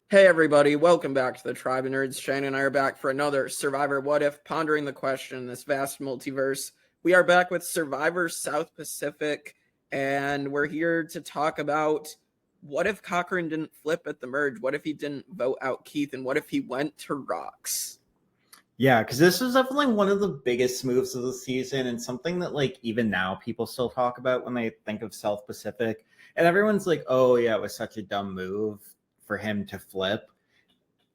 Hey everybody, welcome back to the Tribe of Nerds. Shane and I are back for another Survivor What If, pondering the question in this vast multiverse. We are back with Survivor South Pacific, and we're here to talk about what if Cochran didn't flip at the merge? What if he didn't vote out Keith? And what if he went to Rocks? Yeah, because this was definitely one of the biggest moves of the season and something that, like, even now people still talk about when they think of South Pacific. And everyone's like, oh, yeah, it was such a dumb move for him to flip.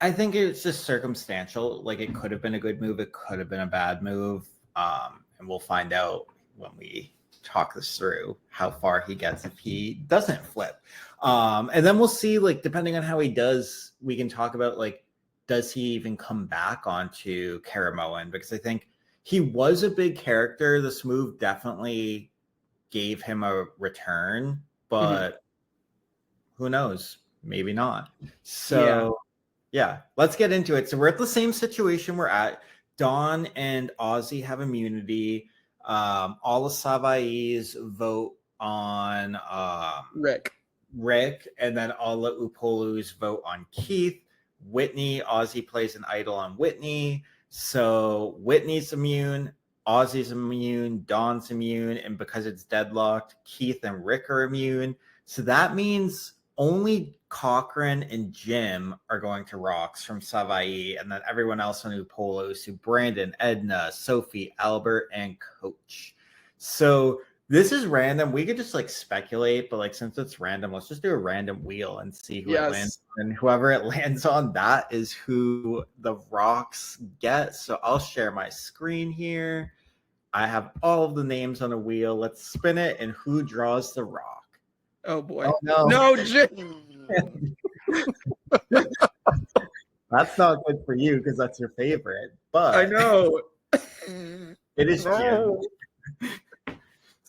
I think it's just circumstantial. Like, it could have been a good move. It could have been a bad move. And we'll find out when we talk this through how far he gets if he doesn't flip. And then we'll see, like, depending on how he does, we can talk about, like, does he even come back onto Karamoan? Because I think he was a big character. This move definitely gave him a return, but who knows? Maybe not. So, yeah, let's get into it. So we're at the same situation we're at. Dawn and Ozzy have immunity. All the Savaiis vote on Rick, and then all the Upolus vote on Keith. Whitney, Ozzy plays an idol on Whitney. So Whitney's immune, Ozzy's immune, Dawn's immune, and because it's deadlocked, Keith and Rick are immune. So that means only Cochran and Jim are going to Rocks from Savaii, and then everyone else on Upolu. So Brandon, Edna, Sophie, Albert, and Coach. So this is random. We could just like speculate, but like since it's random, let's just do a random wheel and see who it lands on. And whoever it lands on, that is who the Rocks get. So I'll share my screen here. I have all of the names on a wheel. Let's spin it, and who draws the rock? Oh boy. Oh, no. No, Jim. That's not good for you because that's your favorite. But I know. It is Jim.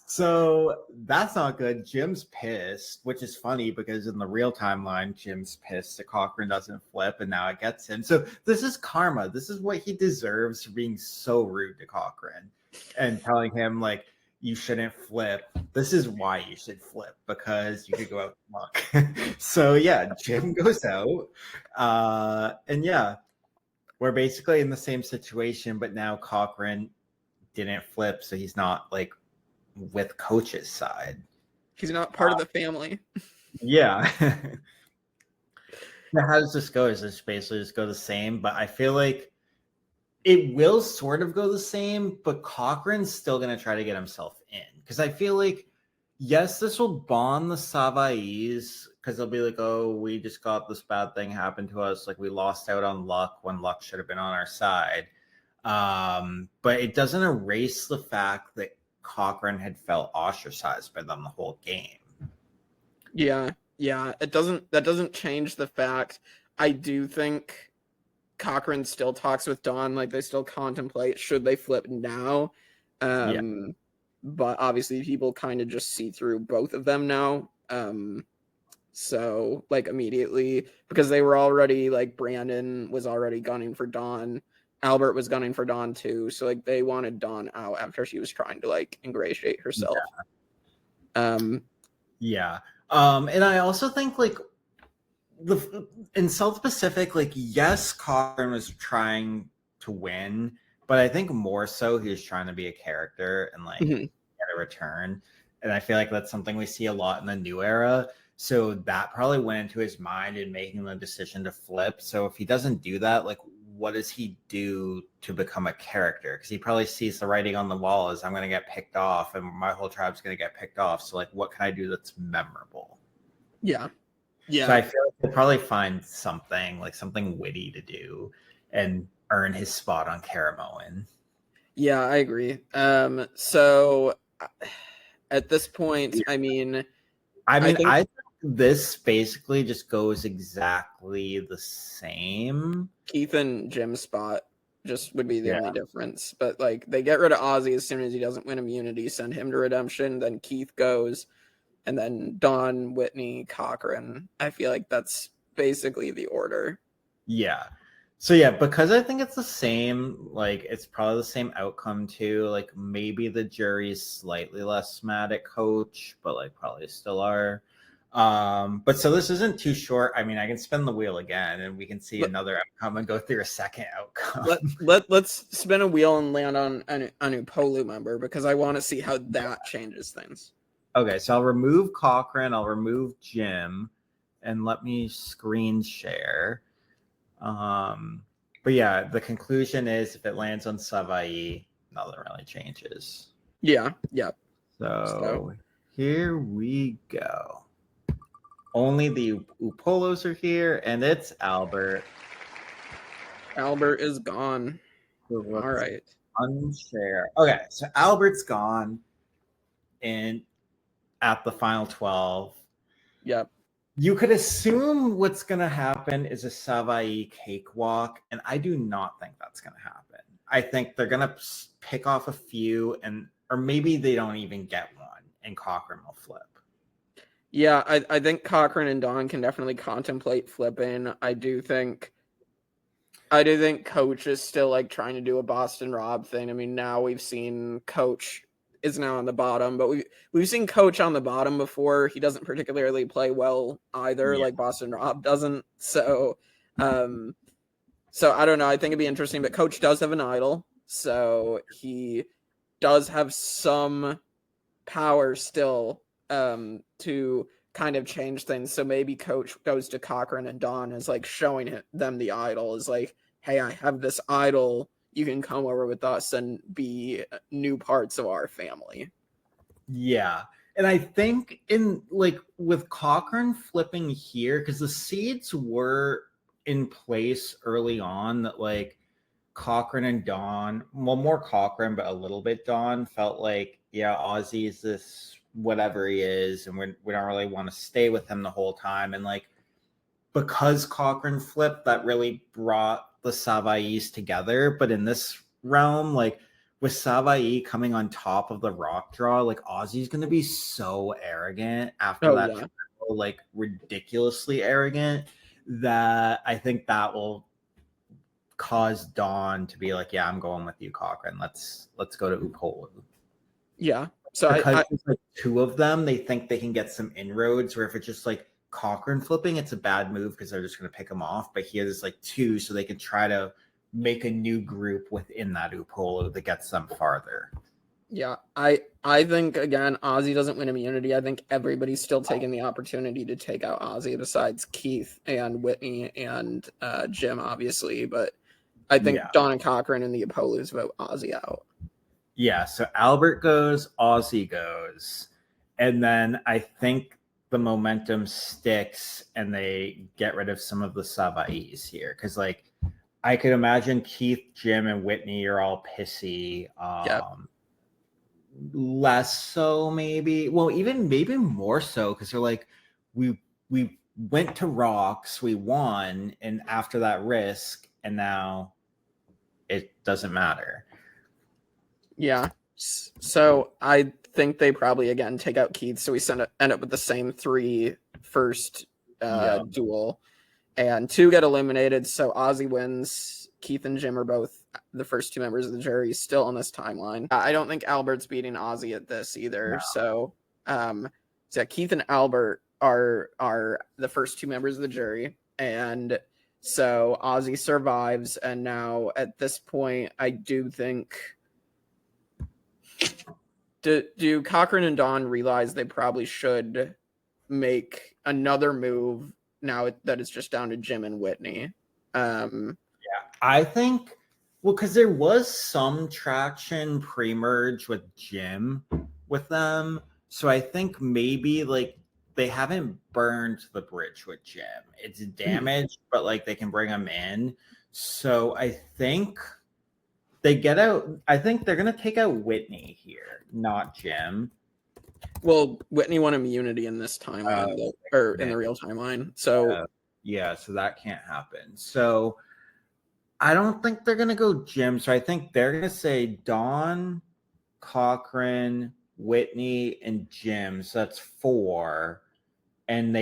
So that's not good. Jim's pissed, which is funny because in the real timeline, Jim's pissed that Cochran doesn't flip, and now it gets him. So this is karma. This is what he deserves for being so rude to Cochran and telling him, like, you shouldn't flip. This is why you should flip, because you could go out and luck. So yeah, Jim goes out. And yeah, we're basically in the same situation, but now Cochran didn't flip, so he's not like with Coach's side. He's not part of the family. Yeah. Now, how does this go? Does this basically just go the same? But I feel like it will sort of go the same, but Cochran's still going to try to get himself in. Because I feel like, yes, this will bond the Savaiis, because they'll be like, oh, we just got this bad thing happen to us. Like, we lost out on luck when luck should have been on our side. But it doesn't erase the fact that Cochran had felt ostracized by them the whole game. Yeah. That doesn't change the fact. I do think Cochran still talks with Dawn, like they still contemplate should they flip now. But obviously people kind of just see through both of them now. So like immediately, because they were already like, Brandon was already gunning for Dawn, Albert was gunning for Dawn too, so like they wanted Dawn out after she was trying to like ingratiate herself. And I also think like in South Pacific, like, yes, Cochran was trying to win, but I think more so he was trying to be a character and like get a return. And I feel like that's something we see a lot in the new era. So that probably went into his mind in making the decision to flip. So if he doesn't do that, like, what does he do to become a character? Because he probably sees the writing on the wall as I'm going to get picked off and my whole tribe's going to get picked off. So like, what can I do that's memorable? Yeah. So I feel like he'll probably find something, like something witty to do and earn his spot on Karamoan. Yeah, I agree. So at this point, I think this basically just goes exactly the same. Keith and Jim's spot just would be the only difference. But like, they get rid of Ozzy as soon as he doesn't win immunity, send him to redemption, then Keith goes, and then Dawn, Whitney, Cochran. I feel like that's basically the order. Yeah. So yeah, because I think it's the same, like it's probably the same outcome too. Like maybe the jury's slightly less mad at Coach, but like probably still are. But so this isn't too short. I mean, I can spin the wheel again and we can see another outcome and go through a second outcome. Let's spin a wheel and land on an Upolu member, because I want to see how that changes things. Okay, so I'll remove Cochran, I'll remove Jim, and let me screen share. But yeah, the conclusion is if it lands on Savaii, nothing really changes. Yeah. So here we go. Only the Upolos are here, and it's Albert. Albert is gone. All right. Unshare. Okay, so Albert's gone at the final 12. Yep. You could assume what's going to happen is a Savaii cakewalk, and I do not think that's going to happen. I think they're going to pick off a few, or maybe they don't even get one, and Cochran will flip. Yeah, I think Cochran and Dawn can definitely contemplate flipping. I do think Coach is still like trying to do a Boston Rob thing. I mean, now we've seen Coach is now on the bottom, but we've seen Coach on the bottom before. He doesn't particularly play well either, like Boston Rob doesn't. So I don't know. I think it'd be interesting, but Coach does have an idol, so he does have some power still to kind of change things. So maybe Coach goes to Cochran and Dawn is like showing them the idol, is like, hey, I have this idol. You can come over with us and be new parts of our family. Yeah. And I think with Cochran flipping here, because the seeds were in place early on, that like Cochran and Dawn, well, more Cochran, but a little bit Dawn, felt like, yeah, Ozzy is this whatever he is, and we don't really want to stay with him the whole time. And like, because Cochran flipped, that really brought the Savaii together. But in this realm, like with Savaii coming on top of the rock draw, like Ozzy's going to be so arrogant after that, trial, like ridiculously arrogant, that I think that will cause Dawn to be like, yeah, I'm going with you, Cochran. Let's go to Upolu. Yeah. So because there's like two of them, they think they can get some inroads, where if it's just like Cochran flipping, it's a bad move because they're just going to pick him off. But here there's like two, so they can try to make a new group within that Upolu that gets them farther. Yeah, I think, again, Ozzy doesn't win immunity. I think everybody's still taking the opportunity to take out Ozzy besides Keith and Whitney and Jim, obviously. But I think Dawn and Cochran and the Upolus vote Ozzy out. Yeah, so Albert goes, Ozzy goes. And then I think the momentum sticks and they get rid of some of the Savaii here. Because, like, I could imagine Keith, Jim, and Whitney are all pissy. Less so, maybe. Well, even maybe more so, because they're like, we went to Rocks, we won, and after that risk, and now it doesn't matter. Yeah. So I think they probably, again, take out Keith, so we end up with the same 3 first duel, and 2 get eliminated, so Ozzy wins. Keith and Jim are both the first 2 members of the jury still on this timeline. I don't think Albert's beating Ozzy at this either. No. So Keith and Albert are the first 2 members of the jury, and so Ozzy survives. And now at this point, I do think, do Cochran and Dawn realize they probably should make another move now that it's just down to Jim and Whitney? I think, well, because there was some traction pre-merge with Jim with them. So I think maybe like they haven't burned the bridge with Jim. It's damaged, but like they can bring him in. So I think they get out. I think they're going to take out Whitney here, not Jim. Well, Whitney won immunity in this timeline, or in the real timeline. So so that can't happen. So I don't think they're going to go Jim. So I think they're going to say Dawn, Cochran, Whitney, and Jim. So that's 4. And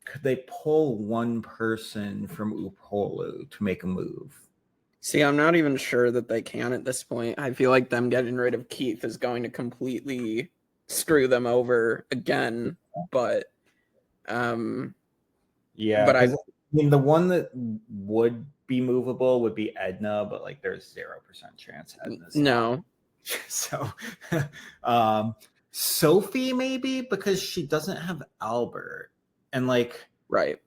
could they pull one person from Upolu to make a move? See, I'm not even sure that they can at this point. I feel like them getting rid of Keith is going to completely screw them over again, but Yeah, but because I mean, the one that would be movable would be Edna, but like there's 0% chance Edna's no. So, Sophie maybe because she doesn't have Albert, and like, Right.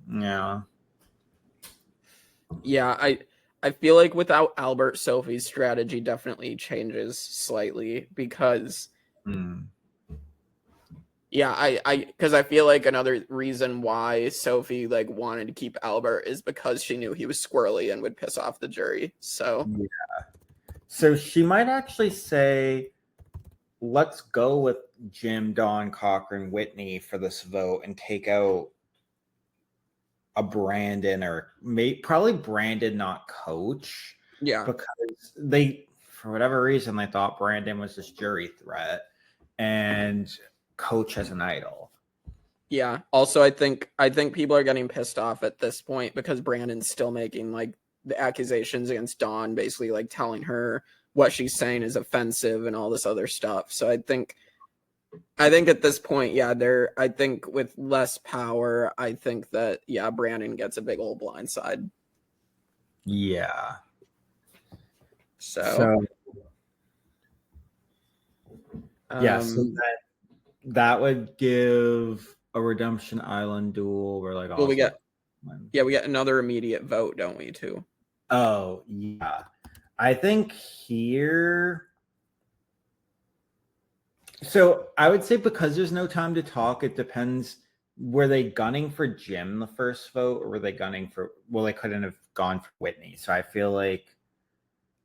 yeah, I feel like without Albert, Sophie's strategy definitely changes slightly because because I feel like another reason why Sophie like wanted to keep Albert is because she knew he was squirrely and would piss off the jury. So yeah. So she might actually say, let's go with Jim, Dawn, Cochran, Whitney for this vote and take out a Brandon or probably Brandon, not Coach. yeah. Because they, for whatever reason, they thought Brandon was this jury threat and Coach as an idol. Yeah. Also, I think people are getting pissed off at this point because Brandon's still making like the accusations against Dawn, basically like telling her what she's saying is offensive and all this other stuff. So I think at this point, yeah, I think with less power, I think that Brandon gets a big old blindside. Yeah. So so that would give a Redemption Island duel where like we get another immediate vote, don't we, too? Oh, yeah. I think here. So I would say because there's no time to talk, it depends. Were they gunning for Jim the first vote, or were they gunning for? Well, they couldn't have gone for Whitney. So I feel like.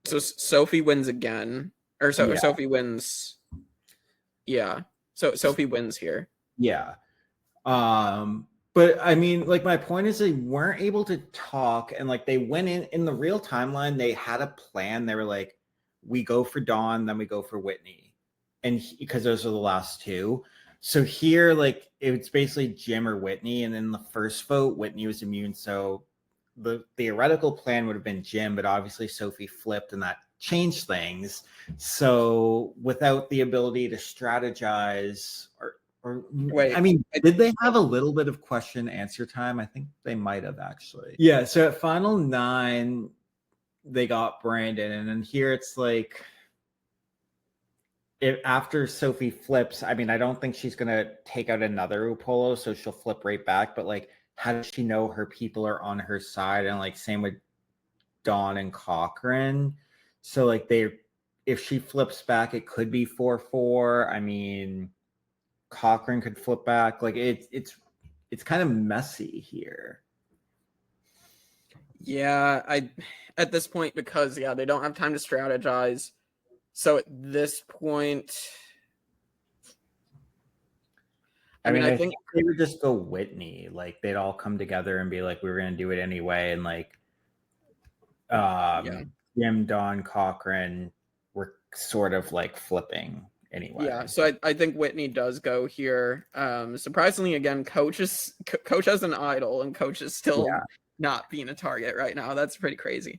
So Sophie wins again, or Sophie wins. Yeah. So Sophie wins here. Yeah. But I mean, like my point is they weren't able to talk, and like they went in the real timeline, they had a plan. They were like, we go for Dawn, then we go for Whitney. And because those are the last two. So here, like it's basically Jim or Whitney, and in the first vote, Whitney was immune. So the theoretical plan would have been Jim, but obviously Sophie flipped and that changed things. So without the ability to strategize Wait, I mean, did they have a little bit of question answer time? I think they might have actually. Yeah, so at final 9, they got Brandon, and then here it's like after Sophie flips, I mean, I don't think she's gonna take out another Upolo, so she'll flip right back. But like, how does she know her people are on her side? And like, same with Dawn and Cochran. So like, if she flips back, it could be 4-4. I mean, Cochran could flip back. Like it's kind of messy here. Yeah, at this point, because they don't have time to strategize. So at this point, I mean, I think they would just go Whitney. Like they'd all come together and be like, we were going to do it anyway. And like, Jim, Dawn, Cochran were sort of like flipping anyway. Yeah, so I think Whitney does go here. Surprisingly, again, Coach has an idol, and Coach is still not being a target right now. That's pretty crazy.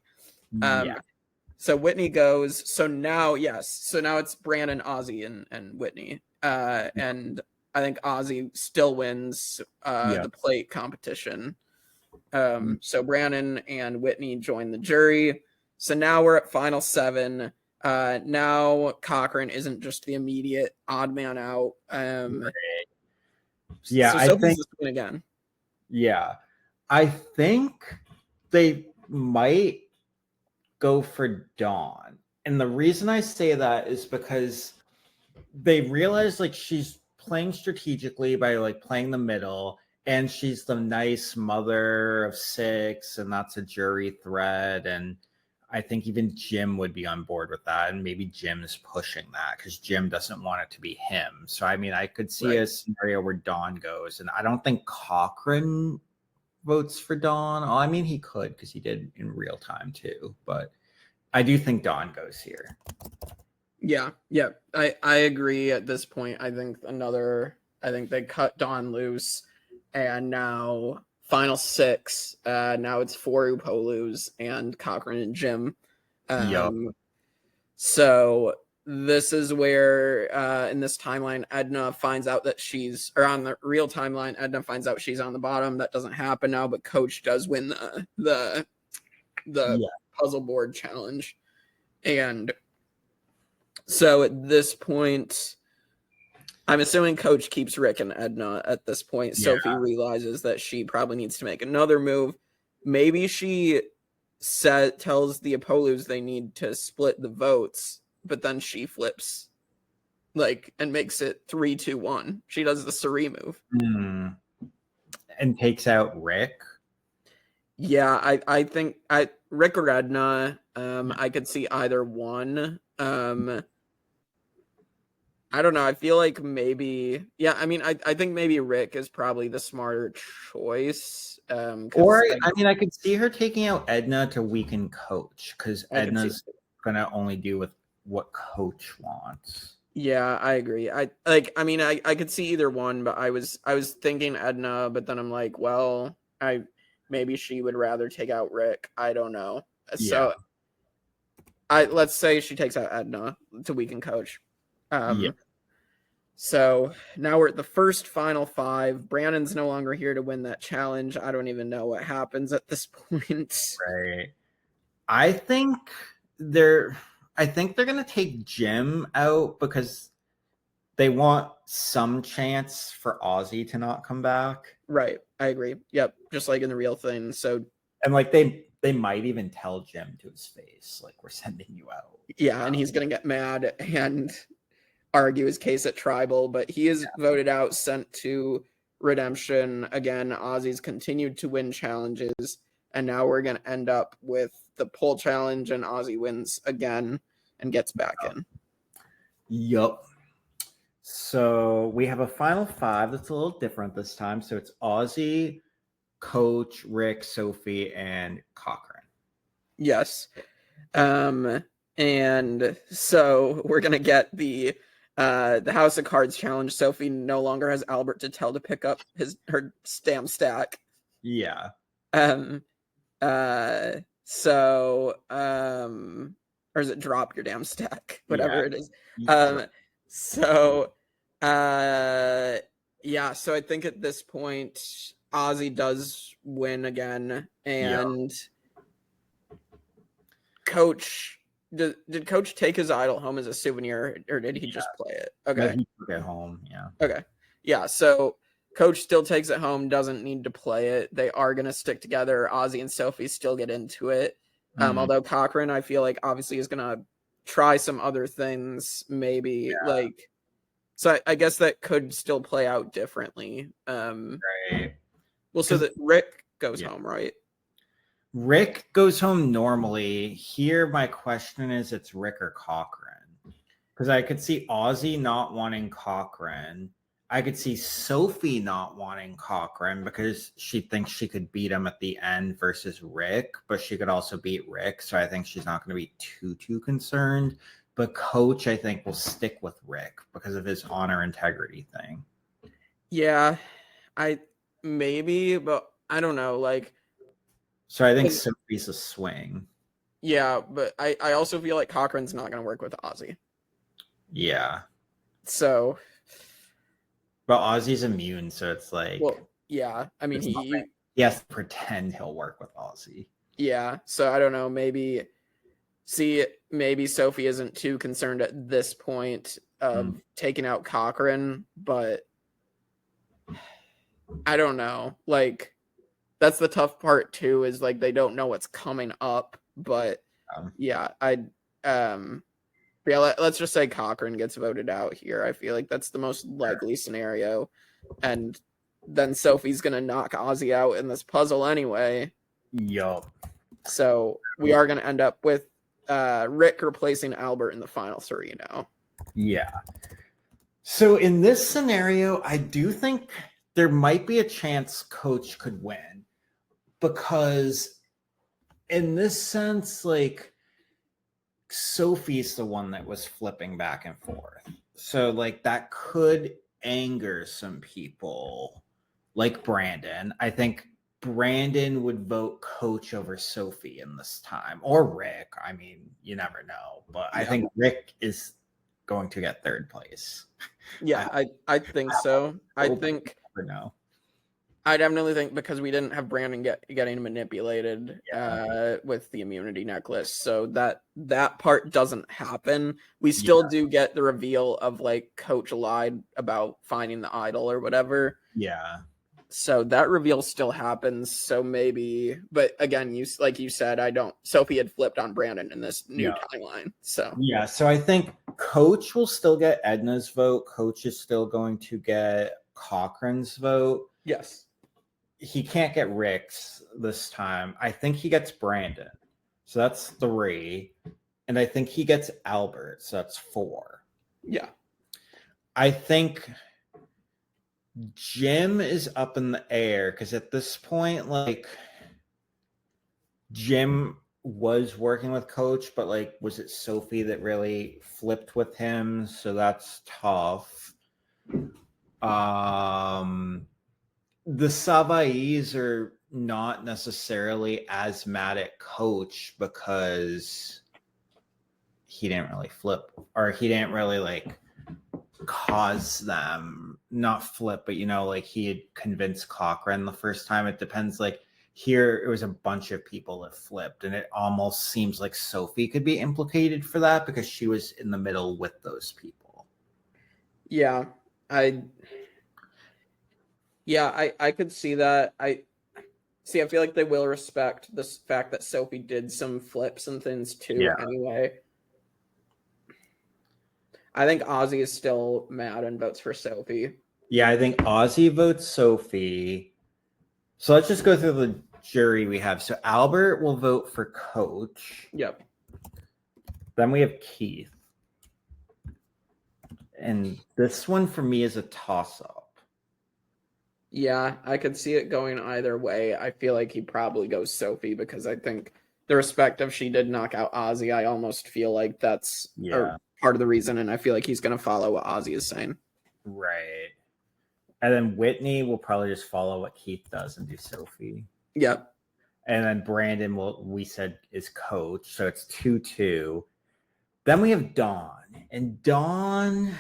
So Whitney goes. So now, now it's Brandon, Ozzy, and Whitney. And I think Ozzy still wins the plate competition. So Brandon and Whitney join the jury. So now we're at final 7. Now Cochran isn't just the immediate odd man out. So I think this win again. Yeah, I think they might go for Dawn, and the reason I say that is because they realize like she's playing strategically by like playing the middle, and she's the nice mother of 6, and that's a jury threat, and I think even Jim would be on board with that, and maybe Jim's pushing that because Jim doesn't want it to be him. So I mean, I could see a scenario where Dawn goes, and I don't think Cochran votes for Dawn. I mean, he could because he did in real time too, but I do think Dawn goes here. Yeah, I agree. At this point, I think they cut Dawn loose, and now final 6. Now it's 4 Upolus and Cochran and Jim. So this is where in this timeline, Edna finds out that she's, or on the real timeline, Edna finds out she's on the bottom. That doesn't happen now, but Coach does win the puzzle board challenge. And so at this point, I'm assuming Coach keeps Rick and Edna at this point. Yeah. Sophie realizes that she probably needs to make another move. Maybe she tells the Apollos they need to split the votes, but then she flips and makes it 3-2-1. She does the Savaii move. And takes out Rick. Yeah, I think Rick or Edna, I could see either one. I don't know. I feel like maybe, I think maybe Rick is probably the smarter choice. I could see her taking out Edna to weaken Coach, because Edna's gonna only do with what Coach wants. Yeah, I agree. I could see either one, but I was thinking Edna, but then I'm like, well, maybe she would rather take out Rick. I don't know. So let's say she takes out Edna to weaken Coach. So now we're at the first final 5. Brandon's no longer here to win that challenge. I don't even know what happens at this point. Right. I think they're gonna take Jim out because they want some chance for Ozzy to not come back. Right. I agree. Yep. Just like in the real thing. So, and they might even tell Jim to his face, like, we're sending you out. Yeah, and he's gonna get mad and argue his case at Tribal, but he is voted out, sent to Redemption. Again, Ozzy's continued to win challenges, and now we're gonna end up with the poll challenge, and Ozzy wins again and gets back in. Yup. So we have a final 5 that's a little different this time. So it's Ozzy, Coach, Rick, Sophie, and Cochran. Yes. And so we're gonna get the House of Cards challenge. Sophie no longer has Albert to tell to pick up her stamp stack. Yeah. Or is it drop your damn stack? Whatever it is. So I think at this point Ozzy does win again, and Coach did Coach take his idol home as a souvenir, or did he just play it? Okay, he took it home. Okay, so Coach still takes it home, doesn't need to play it. They are gonna stick together. Ozzy and Sophie still get into it. Although Cochran, I feel like obviously is gonna try some other things, maybe so I guess that could still play out differently. Right. Well, so that Rick goes home, right? Rick goes home normally. Here, my question is, it's Rick or Cochran? Because I could see Ozzy not wanting Cochran. I could see Sophie not wanting Cochran because she thinks she could beat him at the end versus Rick, but she could also beat Rick. So I think she's not going to be too concerned. But Coach, I think, will stick with Rick because of his honor integrity thing. Yeah, maybe, but I don't know. So I think Sophie's a swing. Yeah, but I also feel like Cochran's not going to work with Ozzy. Yeah. So. But Ozzy's immune, so it's like. Well, yeah. I mean, he has to pretend he'll work with Ozzy. Yeah. So I don't know. Maybe Sophie isn't too concerned at this point of taking out Cochran, but I don't know. That's the tough part too, is they don't know what's coming up. But let's just say Cochran gets voted out here. I feel like that's the most likely scenario. And then Sophie's gonna knock Ozzy out in this puzzle anyway. Yup. So we are gonna end up with Rick replacing Albert in the final 3 now. Yeah. So in this scenario, I do think there might be a chance Coach could win, because in this sense, Sophie's the one that was flipping back and forth. So that could anger some people, like Brandon. I think Brandon would vote Coach over Sophie in this time, or Rick. I mean, you never know, but I think Rick is going to get third place. Yeah, I think so. I think no. I definitely think because we didn't have Brandon getting manipulated with the immunity necklace, so that part doesn't happen. We still do get the reveal of like Coach lied about finding the idol or whatever. Yeah. So that reveal still happens. So maybe, but again, you said, Sophie had flipped on Brandon in this new timeline. So yeah, so I think Coach will still get Edna's vote. Coach is still going to get Cochran's vote. Yes. He can't get Rick's this time. I think he gets Brandon. So that's 3. And I think he gets Albert. So that's 4. Yeah. I think Jim is up in the air because at this point, like, Jim was working with Coach, but like, was it Sophie that really flipped with him? So that's tough. The Savaii are not necessarily as mad at Coach because he didn't really flip, or he didn't really like cause them not flip, but like he had convinced Cochran the first time. It depends. Like here, it was a bunch of people that flipped, and it almost seems like Sophie could be implicated for that because she was in the middle with those people. Yeah, I could see that. I feel like they will respect the fact that Sophie did some flips and things too. Anyway, I think Ozzy is still mad and votes for Sophie. Yeah, I think Ozzy votes Sophie. So let's just go through the jury we have. So Albert will vote for Coach. Yep. Then we have Keith. And this one for me is a toss-up. Yeah, I could see it going either way. I feel like he probably goes Sophie because I think the respect of she did knock out Ozzy, I almost feel like that's part of the reason, and I feel like he's going to follow what Ozzy is saying. Right. And then Whitney will probably just follow what Keith does and do Sophie. Yep. And then Brandon we said is Coach, so it's 2-2. Then we have Dawn. And Dawn,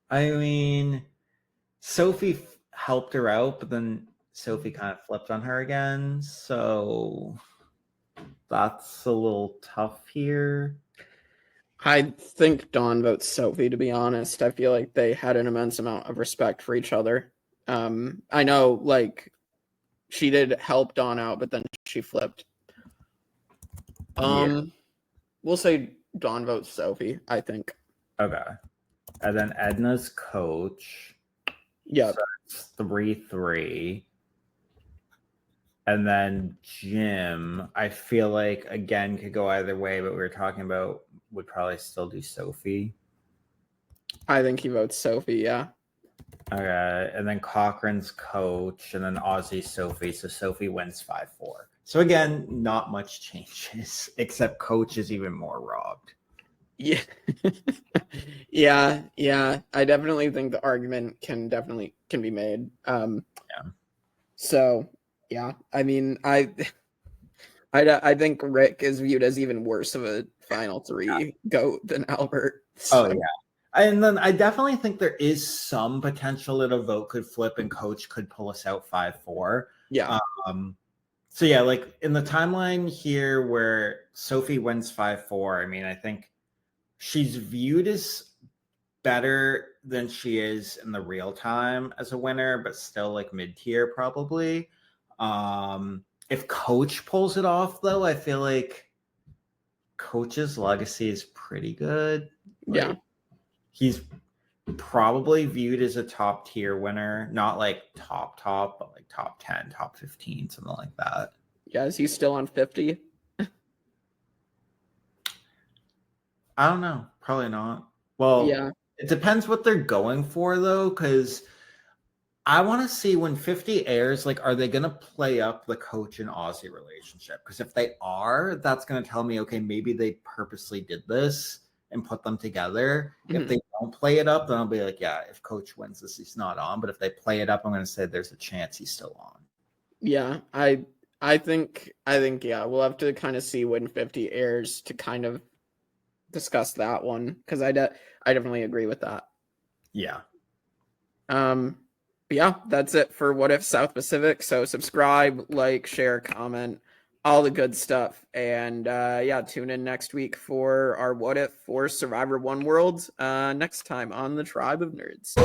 I mean, Sophie helped her out, but then Sophie kind of flipped on her again. So that's a little tough here. I think Dawn votes Sophie, to be honest. I feel like they had an immense amount of respect for each other. I know, like, she did help Dawn out, but then she flipped. We'll say Dawn votes Sophie, I think. Okay. And then Edna's Coach. Yep. So it's 3-3. And then Jim, I feel like, again, could go either way, but we were talking about would probably still do Sophie. I think he votes Sophie, yeah. Okay. And then Cochran's Coach, and then Ozzy Sophie. So Sophie wins 5-4. So again, not much changes, except Coach is even more robbed. Yeah. yeah. I definitely think the argument can be made. So yeah, I mean, I think Rick is viewed as even worse of a final 3 GOAT than Albert. So. Oh yeah. And then I definitely think there is some potential that a vote could flip and Coach could pull us out 5-4. Yeah. So yeah, like in the timeline here where Sophie wins 5-4, I mean, I think she's viewed as better than she is in the real time as a winner, but still like mid-tier probably. If Coach pulls it off, though, I feel like Coach's legacy is pretty good. Yeah. He's probably viewed as a top tier winner, not like top, but like top 10, top 15, something like that. Yeah, is he still on 50? I don't know. Probably not. Well, yeah. It depends what they're going for, though, because I want to see when 50 airs, like, are they going to play up the Coach and Ozzy relationship? Because if they are, that's going to tell me, okay, maybe they purposely did this and put them together. Mm-hmm. If they don't play it up, then I'll be like, yeah, if Coach wins this, he's not on. But if they play it up, I'm going to say there's a chance he's still on. Yeah, I think, yeah, we'll have to kind of see when 50 airs to kind of discuss that one because I definitely agree with that. Yeah. But yeah, that's it for What If South Pacific. So subscribe, like, share, comment, all the good stuff. And yeah, tune in next week for our What If for Survivor One World next time on the Tribe of Nerds.